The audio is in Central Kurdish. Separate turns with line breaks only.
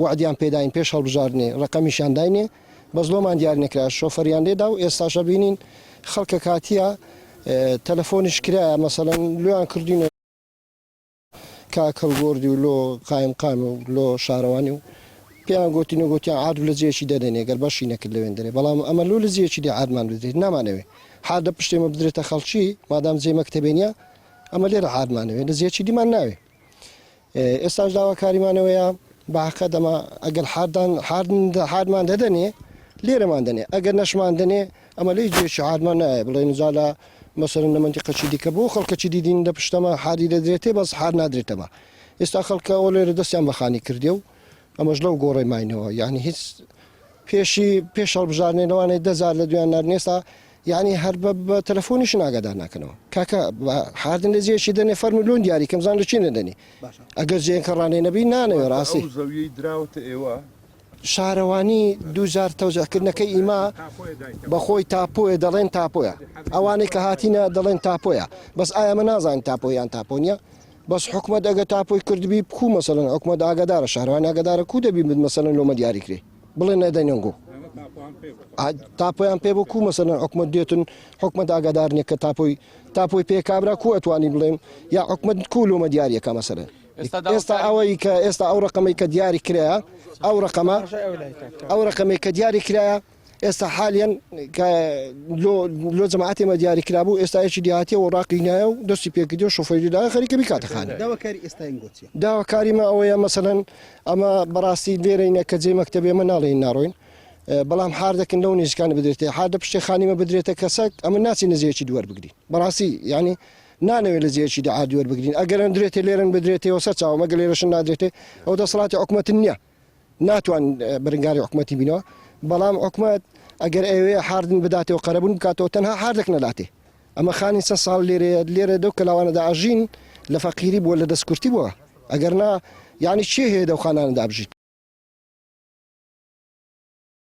وعدیان پێداین پێش هەڵبژارنێ ڕقەمیشیان داینێ بە زڵۆمان دیار نەکرا شۆفەریان لێدا و ئێستاشە بینین خەڵکە کاتیە تەلەفۆنیش کرایە مەسەڵەن لۆیان کردینە کاکەڵگۆردی و لۆ قایم و لۆ شارەوانی و پێیان گوتیان عاد لە جێکی دەدەنێ گەر بەشی نەکرد لەوێن دەنێ بەڵام ئەمە لۆ لە جێکی دی عادمان بدرێت نامانەوێ حادە پشتێمە بدرێتە خەڵکی مادام جێ مەکتەبێنە ئەمە لێرە عادمانەوێ لە جێکی دیمان ناوێ ئێستاش داواکاریمانەوەیە باقەت ئەمە ئەگەر حادمان دەدەنێ لێرەمان دەنێ ئەگەر نەشمان دەنێ ئەمە لی جێکی عادمان نایە بڵێن زالا مەسەرن لە منتیقەچی دیکە بۆ خەڵکەچی دیدین لە پشتەمە حادی دەدرێتێ بەس حاد نادرێتەوە ئێستا خەڵکە ئەو لێرە دەستیان بەخانی کردێ و ئەمەش لەو گۆڕی ماینەوە یعنی هیچ پێش هەڵبژارنێنەوانەی 10,000 لە دویان نارنێستا یعنی هەر بە تەلەفۆنیش ئاگادار ناکەنەوە کاکە حاردن لە جێشی دەنێ فەرمی لۆن دیاری کەمزان لە چی نەدەنی ئەگەر جێن کەڕانێ نەبی نانەوە ڕاستی شارەوانی 2000 تەوزەکردنەکەی ئیما بەخۆی تاپۆیە دەڵێن تاپۆیە ئەوانەی کە هاتینە دەڵێن تاپۆیە بەس ئایا من نازانین تاپۆیان تاپۆنیە بەس حکومت ئەگە تاپۆی کردبی بکو مەسەڵەن حکومت ئاگادارە شارەوان ئاگادارە کو دەبی مەسەڵەن لۆمە دیاریکرێ بڵێ نەدەنێنگۆ تاپۆیان پێ بۆ کو مەسەڵەن حکومت دێتن حکومت ئاگادار نیە کە تاپۆی پێکابرا کو ئەتوانی بڵێم یا حکومت کو لۆمە دیاریەکە مەسەڵەن ئێستا ئەوەی کە ئێستا ئەو ڕقەمەی کە دیاری کرایە ئەو ڕقەمەی کە دیاری کرایە ئێستا حالیان لۆ جەماعەتی ئێمە دیاری کرابوو ئێستا یەکی دیهاتیە و ڕاقینایە و دەستی پێکردی و شۆفەریدا خەریکە بیکاتەخانە داواکاریمە ئەوەیە مەسەڵەن ئەمە بەڕاستی لێرەینە کە جێ مەکتەبێ ئەمە ناڵێن ناڕۆین بەڵام حاردەکەن لەو نێژەکانە بدرێتێ حاردە پشتێخانیمە بدرێتە کەسەک ئەمە ناچینە جێکی دووەر بگرین بەڕاستی ینی نانەوێت لە جێکی دا دووەر بگرین ئەگەرن درێتێ لێرن بدرێتەوە سەر چاوە مەگە لێرەشن نادرێتێ ئەو دەسەڵاتی حکومەت نییە ناتوان بەرگاری حکومەتی بینەوە بەڵام حکومەت ئەگەر ئەوێ حاردن بداتەوە قەرەبوون بکاتەوە تەنها حاردێک نەلاتێ ئەمە خانی 100 ساڵ لێرە دەو کەلاوانەدا ئاژین لە فەقیری بووە لە دەستکورتی بووە ئەگەر نا یعنی چێ هەیە دەو خانانەدا بژیت